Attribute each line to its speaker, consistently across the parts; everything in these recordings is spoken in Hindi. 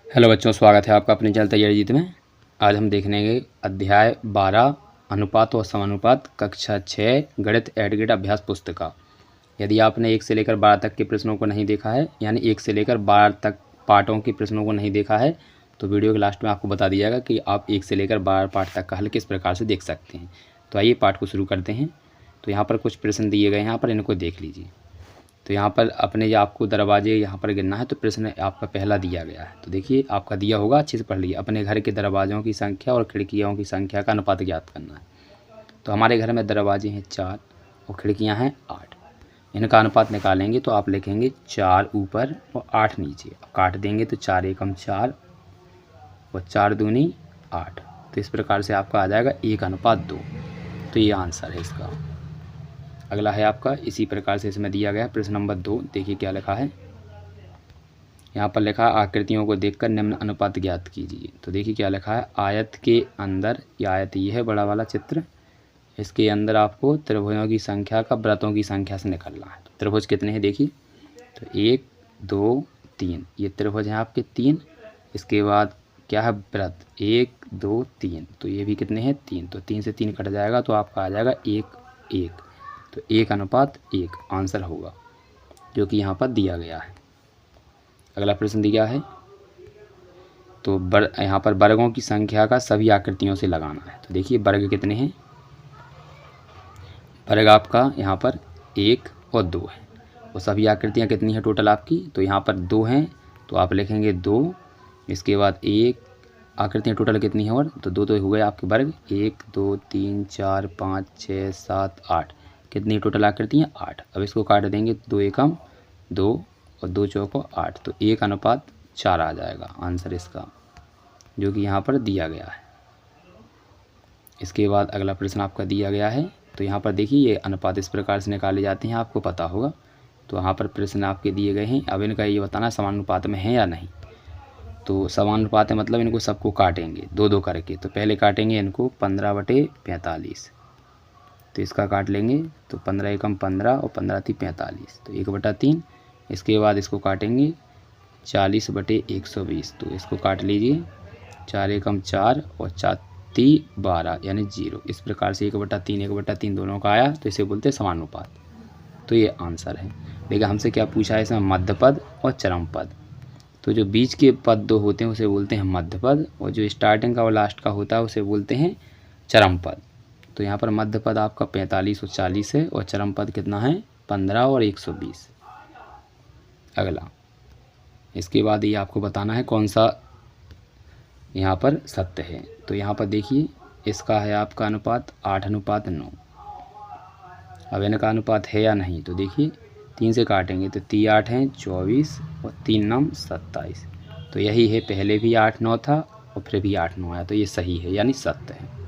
Speaker 1: हेलो बच्चों, स्वागत है आपका अपने चैनल तैयारी जीत में। आज हम देखने अध्याय 12 अनुपात और समानुपात कक्षा 6 गणित एडगेट अभ्यास पुस्तिका। यदि आपने 1 से लेकर 12 तक के प्रश्नों को नहीं देखा है, यानी 1 से लेकर 12 तक पार्टों के प्रश्नों को नहीं देखा है, तो वीडियो के लास्ट में आपको बता दिया जाएगा कि आप 1 से लेकर 12 पार्ट तक का हल किस प्रकार से देख सकते हैं। तो आइए पाठ को शुरू करते हैं। तो यहाँ पर कुछ प्रश्न दिए गए हैं, यहाँ पर इनको देख लीजिए। तो यहाँ पर अपने जो आपको दरवाजे यहाँ पर गिनना है, तो प्रश्न आपका पहला दिया गया है। तो देखिए आपका दिया होगा, अच्छे से पढ़ लीजिए। अपने घर के दरवाज़ों की संख्या और खिड़कियों की संख्या का अनुपात ज्ञात करना है। तो हमारे घर में दरवाजे हैं 4 और खिड़कियाँ हैं 8। इनका अनुपात निकालेंगे तो आप लिखेंगे 4 ऊपर और 8 नीचे। काट देंगे तो 4 एकम 4 और 4 दूनी 8। तो इस प्रकार से आपका आ जाएगा 1:2। तो ये आंसर है इसका। अगला है आपका इसी प्रकार से इसमें दिया गया प्रश्न नंबर 2। देखिए क्या लिखा है। यहाँ पर लिखा है आकृतियों को देखकर निम्न अनुपात ज्ञात कीजिए। तो देखिए क्या लिखा है। आयत के अंदर, ये आयत ये है बड़ा वाला चित्र, इसके अंदर आपको त्रिभुजों की संख्या का वृत्तों की संख्या से निकलना है। तो त्रिभुज कितने हैं देखिए। तो 1 2 3, ये त्रिभुज हैं आपके 3। इसके बाद क्या है वृत्त 1 2 3, तो ये भी कितने हैं 3। तो 3 से 3 कट जाएगा तो आपका आ जाएगा 1 1। तो 1:1 आंसर होगा, जो कि यहाँ पर दिया गया है। अगला प्रश्न दिया है। तो यहाँ पर वर्गों की संख्या का सभी आकृतियों से लगाना है। तो देखिए वर्ग कितने हैं। वर्ग आपका यहाँ पर 1 और 2 है। और सभी आकृतियाँ कितनी हैं टोटल आपकी। तो यहाँ पर 2 हैं, तो आप लिखेंगे 2। इसके बाद 1 आकृतियाँ टोटल कितनी हैं, और तो 2 तो हो गए आपके वर्ग। 1 2 3 4 5 6 7 8, कितनी टोटल आकृतियाँ 8। अब इसको काट देंगे, 2 एकम 2 और 2 चौको 8। तो 1:4 आ जाएगा आंसर इसका, जो कि यहाँ पर दिया गया है। इसके बाद अगला प्रश्न आपका दिया गया है। तो यहाँ पर देखिए ये अनुपात इस प्रकार से निकाले जाते हैं, आपको पता होगा। तो यहाँ पर प्रश्न आपके दिए गए हैं। अब इनका ये बताना समानुपात में है या नहीं। तो समानुपात है मतलब इनको सबको काटेंगे 2 करके। तो पहले काटेंगे इनको 15/45। तो इसका काट लेंगे, तो 15 एकम 15 और 15 × 45, तो 1/3। इसके बाद इसको काटेंगे 40/120। तो इसको काट लीजिए, 4 एकम 4 और 4 × 12 यानी 0। इस प्रकार से 1/3 1/3 दोनों का आया, तो इसे बोलते हैं समानुपात। तो ये आंसर है। देखिए हमसे क्या पूछा है इसमें, मध्य पद और चरम पद। तो जो बीच के पद 2 होते हैं उसे बोलते हैं मध्य पद, और जो स्टार्टिंग का और लास्ट का होता है उसे बोलते हैं चरम पद। तो यहाँ पर मध्य पद आपका 45 और 40 है, और चरम पद कितना है 15 और 120। अगला इसके बाद ये आपको बताना है कौन सा यहाँ पर सत्य है। तो यहाँ पर देखिए इसका है आपका अनुपात 8:9। अब इनका अनुपात है या नहीं। तो देखिए 3 से काटेंगे तो 3 8 हैं 24 और 3 9 27। तो यही है, पहले भी 8 9 था और फिर भी 8 9 आया, तो ये सही है यानी सत्य है।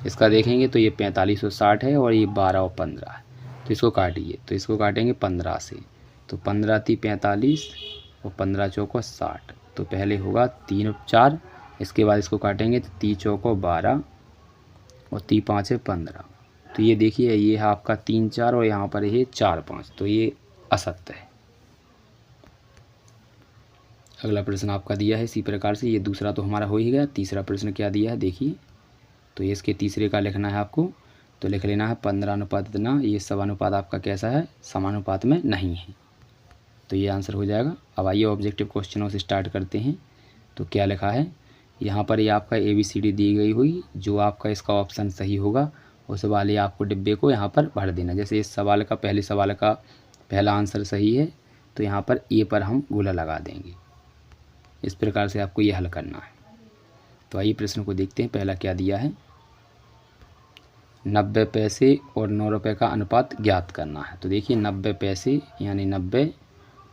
Speaker 1: इसका देखेंगे तो ये 45 और 60 है, और ये 12 और 15 है। तो इसको काटिए, तो इसको काटेंगे 15 से। तो 15 × 45 और 15 चौको 60। तो पहले होगा 3 और 4। इसके बाद इसको काटेंगे तो 3 चौको 12 और 3 5 15। तो ये देखिए ये है आपका 3 4 और यहाँ पर ये 4 5। तो ये असत्य है। अगला प्रश्न आपका दिया है इसी प्रकार से। ये दूसरा तो हमारा हो ही गया। तीसरा प्रश्न क्या दिया है देखिए। तो ये इसके तीसरे का लिखना है आपको। तो लिख लेना है 15 अनुपात इतना। ये समानुपात आपका कैसा है, समानुपात में नहीं है। तो ये आंसर हो जाएगा। अब आइए ऑब्जेक्टिव क्वेश्चनों से स्टार्ट करते हैं। तो क्या लिखा है यहाँ पर, ये आपका ABCD दी गई हुई, जो आपका इसका ऑप्शन सही होगा उस वाले आपको डिब्बे को यहाँ पर भर देना। जैसे इस सवाल का, पहले सवाल का पहला आंसर सही है, तो यहाँ पर A पर हम गोला लगा देंगे। इस प्रकार से आपको ये हल करना है। तो आइए प्रश्न को देखते हैं। पहला क्या दिया है, 90 पैसे और 9 रुपये का अनुपात ज्ञात करना है। तो देखिए 90 पैसे यानी 90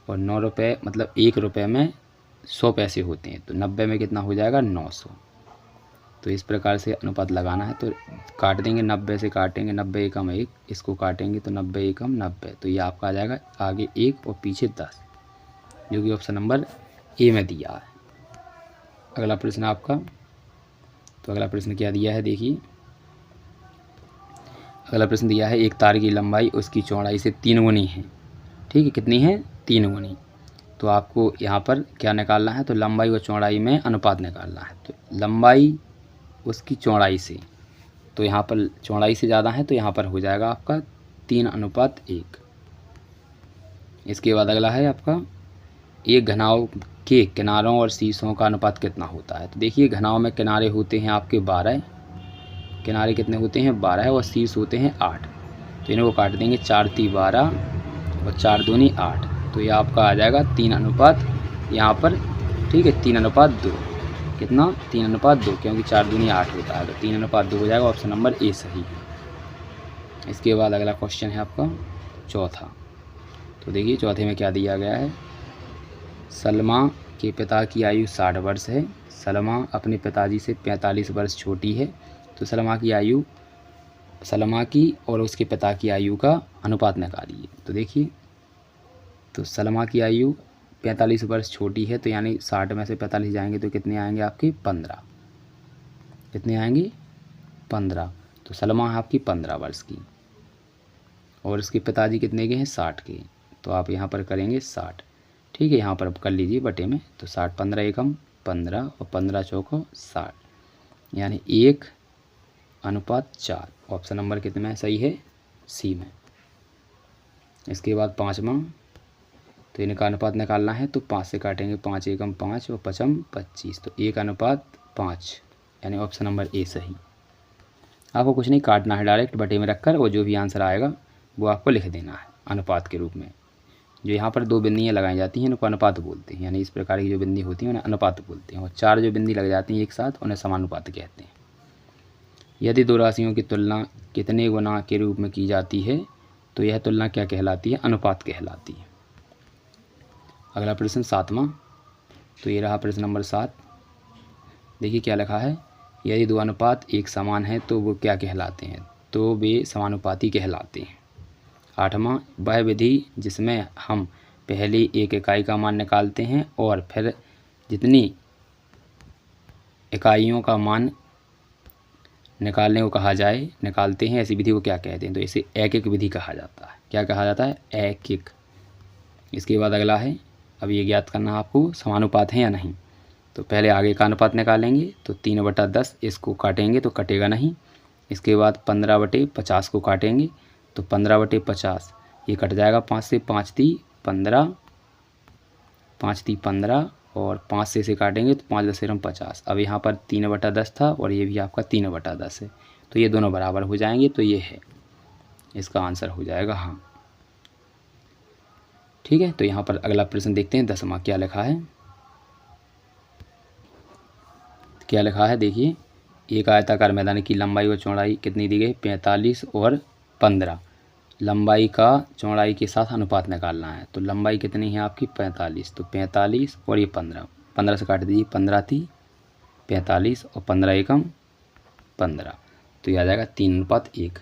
Speaker 1: और 9 रुपये मतलब 1 रुपये में 100 पैसे होते हैं। तो 90 में कितना हो जाएगा 900। तो इस प्रकार से अनुपात लगाना है। तो काट देंगे, 90 से काटेंगे, 90 एकम 1। इसको काटेंगे तो 90 एकम 90। तो ये आपका आ जाएगा आगे 1 और पीछे 10, जो कि ऑप्शन नंबर A में दिया है। अगला प्रश्न आपका। तो अगला प्रश्न क्या दिया है देखिए। अगला प्रश्न दिया है एक तार की लंबाई उसकी चौड़ाई से 3 गुनी है। ठीक है, कितनी है 3 गुनी। तो आपको यहाँ पर क्या निकालना है, तो लंबाई और चौड़ाई में अनुपात निकालना है। तो लंबाई उसकी चौड़ाई से, तो यहाँ पर चौड़ाई से ज़्यादा है तो यहाँ पर हो जाएगा आपका 3:1। इसके बाद अगला है आपका एक घनाव के किनारों और शीर्षों का अनुपात कितना होता है। तो देखिए घनाव में किनारे होते हैं आपके 12, किनारे कितने होते हैं 12 और शीर्ष होते हैं 8। तो इनको काट देंगे, 4×3 = 12 और 4×2 = 8। तो ये आपका आ जाएगा 3 यहाँ पर, ठीक है 3:2। कितना 3:2, क्योंकि 4×2 = 8 होता है, तो 3:2 हो जाएगा। ऑप्शन नंबर ए सही है। इसके बाद अगला क्वेश्चन है आपका चौथा। तो देखिए चौथे में क्या दिया गया है, सलमा के पिता की आयु 60 वर्ष है। सलमा अपने पिताजी से 45 वर्ष छोटी है। तो सलमा की और उसके पिता की आयु का अनुपात निकालिए। तो देखिए, तो सलमा की आयु 45 वर्ष छोटी है, तो यानी 60 में से 45 जाएंगे तो कितने आएंगे आपके 15। कितने आएंगे 15। तो सलमा है आपकी 15 वर्ष की और उसके पिताजी कितने के हैं 60 के। तो आप यहाँ पर करेंगे 60, ठीक है, यहाँ पर कर लीजिए बटे में। तो 60, 15 एकम 15 और 15 चौको 60, यानी 1:4। ऑप्शन नंबर कितने में सही है, सी में। इसके बाद पाँचवा, तो इनका अनुपात निकालना है। तो 5 से काटेंगे, 5 एकम 5 और 5m 25, तो 1:5, यानी ऑप्शन नंबर ए सही। आपको कुछ नहीं काटना है, डायरेक्ट बटे में रखकर और जो भी आंसर आएगा वो आपको लिख देना है अनुपात के रूप में। जो यहाँ पर 2 बिंदियाँ लगाई जाती हैं उनको अनुपात बोलते हैं, यानी इस प्रकार की जो बिंदी होती हैं उन्हें अनुपात बोलते हैं। और 4 जो बिंदी लग जाती हैं एक साथ उन्हें समानुपात कहते हैं। यदि दो राशियों की तुलना कितने गुना के रूप में की जाती है तो यह तुलना क्या कहलाती है, अनुपात कहलाती है। अगला प्रश्न 7वां, तो ये रहा प्रश्न नंबर 7। देखिए क्या लिखा है, यदि दो अनुपात एक समान है तो वो क्या कहलाते हैं, तो वे समानुपाती कहलाते हैं। 8वां, वह विधि जिसमें हम पहले एक इकाई का मान निकालते हैं और फिर जितनी इकाइयों का मान निकालने को कहा जाए निकालते हैं, ऐसी विधि को क्या कहते हैं, तो इसे एक विधि कहा जाता है। क्या कहा जाता है, एक। इसके बाद अगला है, अब ये ज्ञात करना है आपको समानुपात है या नहीं। तो पहले आगे का अनुपात निकालेंगे, तो 3/10 इसको काटेंगे तो कटेगा नहीं। इसके बाद 15/50 को काटेंगे तो 15/50 ये कट जाएगा 5 से, 5×3 = 15, 5×3 = 15 और 5 से इसे काटेंगे तो 5×10 = 50। अब यहाँ पर 3/10 था और ये भी आपका 3/10 है, तो ये दोनों बराबर हो जाएंगे, तो ये है इसका आंसर हो जाएगा हाँ, ठीक है। तो यहाँ पर अगला प्रश्न देखते हैं 10वां, क्या लिखा है। क्या लिखा है देखिए, एक आयताकार मैदान की लंबाई और चौड़ाई कितनी दी गई, 45 और 15। लंबाई का चौड़ाई के साथ अनुपात निकालना है। तो लंबाई कितनी है आपकी 45, तो 45 और ये 15 से काट दीजिए, 15×3 = 45 और 15 एकम 15, तो ये आ जाएगा 3:1।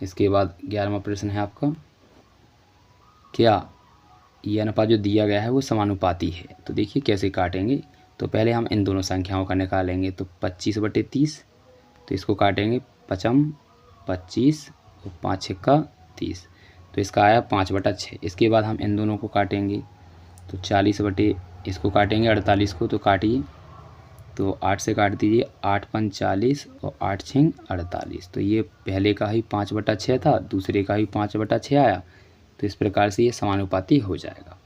Speaker 1: इसके बाद 11वां प्रश्न है आपका, क्या ये अनुपात जो दिया गया है वो समानुपाती है। तो देखिए कैसे काटेंगे, तो पहले हम इन दोनों संख्याओं का निकालेंगे। तो 25/30, तो इसको काटेंगे 5m 25 और 5 6 30, तो इसका आया 5/6। इसके बाद हम इन दोनों को काटेंगे, तो 40 इसको काटेंगे 48 को, तो काटिए, तो 8 से काट दीजिए, 8×5 = 40 और 8×6 = 48। तो ये पहले का ही 5/6 था, दूसरे का ही 5/6 आया, तो इस प्रकार से ये समानुपाती हो जाएगा।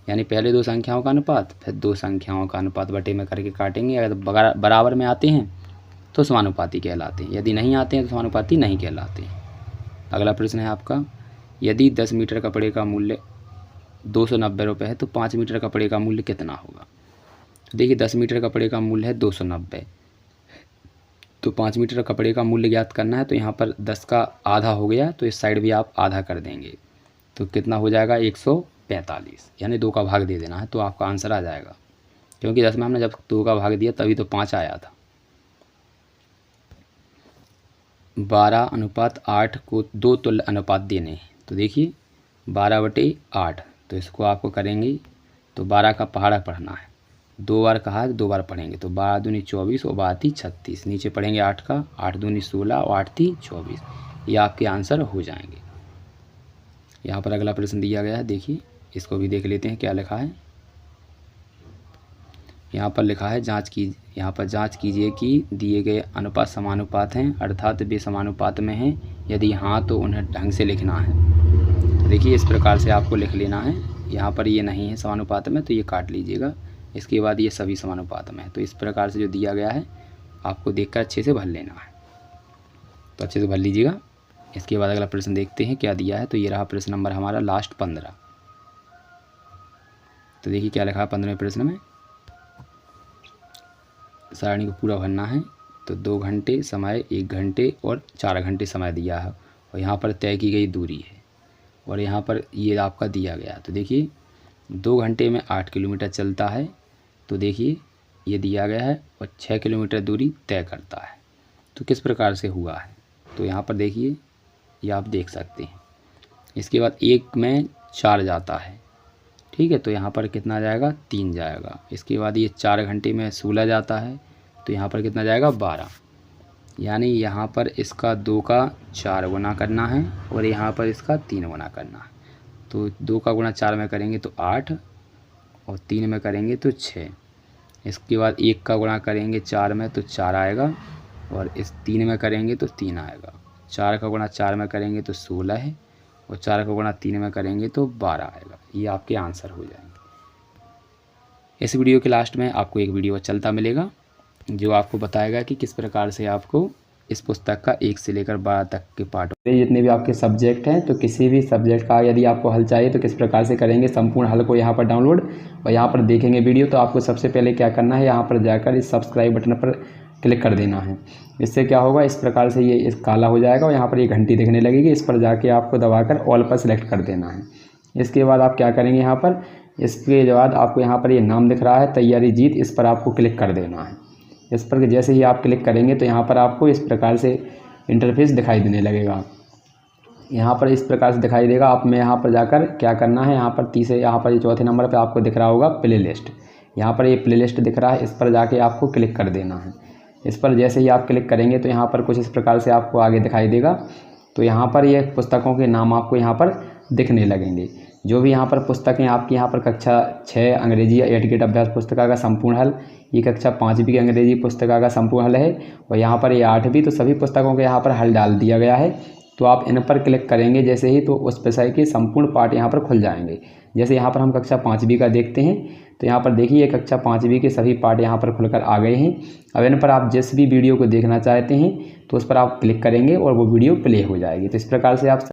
Speaker 1: यानी पहले दो संख्याओं का अनुपात फिर दो संख्याओं का अनुपात बटे में करके काटेंगे। अगर बराबर में आते हैं तो समानुपाती कहलाते हैं, यदि नहीं आते हैं तो समानुपाती नहीं कहलाते हैं। अगला प्रश्न है आपका, यदि 10 मीटर कपड़े का मूल्य 290 रुपये है तो 5 मीटर कपड़े का मूल्य कितना होगा। तो देखिए 10 मीटर कपड़े का मूल्य है 290, तो 5 मीटर कपड़े का मूल्य ज्ञात करना है। तो यहाँ पर 10 का आधा हो गया, तो इस साइड भी आप आधा कर देंगे, तो कितना हो जाएगा 145, यानी 2 का भाग दे देना है, तो आपका आंसर आ जाएगा। क्योंकि 10 में हमने जब 2 का भाग दिया तभी तो 5 आया था। 12:8 को 2 तुल्य अनुपात देने हैं। तो देखिए 12/8, तो इसको आपको करेंगे, तो 12 का पहाड़ा पढ़ना है, 2 बार कहा है 2 बार पढ़ेंगे, तो 12 दूनी 24 और 12 तीन 36, नीचे पढ़ेंगे 8 का, 8 दूनी 16 और 8 तीन 24, ये आपके आंसर हो जाएंगे। यहाँ पर अगला प्रश्न दिया गया है, देखिए इसको भी देख लेते हैं क्या लिखा है। यहाँ पर लिखा है यहाँ पर जांच कीजिए कि दिए गए अनुपात समानुपात हैं, अर्थात वे समानुपात में हैं। यदि हाँ तो उन्हें ढंग से लिखना है। तो देखिए इस प्रकार से आपको लिख लेना है। यहाँ पर ये नहीं है समानुपात में तो ये काट लीजिएगा। इसके बाद ये सभी समानुपात में है। तो इस प्रकार से जो दिया गया है आपको देखकर अच्छे से भर लेना है। तो अच्छे से भर लीजिएगा। इसके बाद अगला प्रश्न देखते हैं क्या दिया है। तो ये रहा प्रश्न नंबर हमारा लास्ट 15। तो देखिए क्या लिखा है 15वें प्रश्न में। सारणी को पूरा भरना है। तो 2 घंटे समय, 1 घंटे और 4 घंटे समय दिया है और यहाँ पर तय की गई दूरी है और यहाँ पर ये आपका दिया गया। तो देखिए 2 घंटे में 8 किलोमीटर चलता है। तो देखिए ये दिया गया है और 6 किलोमीटर दूरी तय करता है। तो किस प्रकार से हुआ है तो यहाँ पर देखिए ये आप देख सकते हैं। इसके बाद 1 में 4 जाता है, ठीक है। तो यहाँ पर कितना जाएगा 3 जाएगा। इसके बाद ये 4 घंटे में 16 जाता है। तो यहाँ पर कितना जाएगा 12। यानी यहाँ पर इसका 2 का 4 गुना करना है और यहाँ पर इसका 3 गुना करना है। तो 2 का गुना 4 में करेंगे तो 8 और 3 में करेंगे तो 6। इसके बाद 1 का गुना करेंगे 4 में तो 4 आएगा और इस 3 में करेंगे तो 3 आएगा। 4 का गुना 4 में करेंगे तो 16 है और 4 का गुना 3 में करेंगे तो 12 आएगा। ये आपके आंसर हो जाएंगे। इस वीडियो के लास्ट में आपको एक वीडियो चलता मिलेगा जो आपको बताएगा कि किस प्रकार से आपको इस पुस्तक का 1 से लेकर 12 तक के पार्ट जितने भी आपके सब्जेक्ट हैं तो किसी भी सब्जेक्ट का यदि आपको हल चाहिए तो किस प्रकार से करेंगे संपूर्ण हल को यहाँ पर डाउनलोड और यहाँ पर देखेंगे वीडियो। तो आपको सबसे पहले क्या करना है यहाँ पर जाकर इस सब्सक्राइब बटन पर क्लिक कर देना है। इससे क्या होगा इस प्रकार से ये इस काला हो जाएगा और यहाँ पर ये घंटी दिखने लगेगी। इस पर जाके आपको दबाकर ऑल पर सेलेक्ट कर देना है। इसके बाद आप क्या करेंगे यहाँ पर इसके बाद आपको यहाँ पर ये नाम दिख रहा है तैयारी जीत, इस पर आपको क्लिक कर देना है। इस पर जैसे ही आप क्लिक करेंगे तो यहाँ पर आपको इस प्रकार से इंटरफेस दिखाई देने लगेगा। यहाँ पर इस प्रकार से दिखाई देगा। आप में यहाँ पर जाकर क्या करना है यहाँ पर यहाँ पर ये चौथे नंबर पर आपको दिख रहा होगा प्ले लिस्ट। यहाँ पर ये प्ले लिस्ट दिख रहा है, इस पर जाके आपको क्लिक कर देना है। इस पर जैसे ही आप क्लिक करेंगे तो यहाँ पर कुछ इस प्रकार से आपको आगे दिखाई देगा। तो यहाँ पर ये पुस्तकों के नाम आपको यहाँ पर दिखने लगेंगे। जो भी यहाँ पर पुस्तकें आपकी यहाँ पर कक्षा 6 अंग्रेजी या एटिकेट अभ्यास पुस्तिका का संपूर्ण हल, ये कक्षा 5वीं की अंग्रेजी पुस्तिका का संपूर्ण हल है और यहाँ पर ये 8वीं, तो सभी पुस्तकों के यहाँ पर हल डाल दिया गया है। तो आप इन पर क्लिक करेंगे जैसे ही तो उस विषय के संपूर्ण पाठ यहाँ पर खुल जाएंगे। जैसे यहाँ पर हम कक्षा 5वीं का देखते हैं तो यहाँ पर देखिए कक्षा 5वीं के सभी पाठ यहाँ पर खुलकर आ गए हैं। अब इन पर आप जिस भी वीडियो को देखना चाहते हैं तो उस पर आप क्लिक करेंगे और वो वीडियो प्ले हो जाएगी। तो इस प्रकार से आप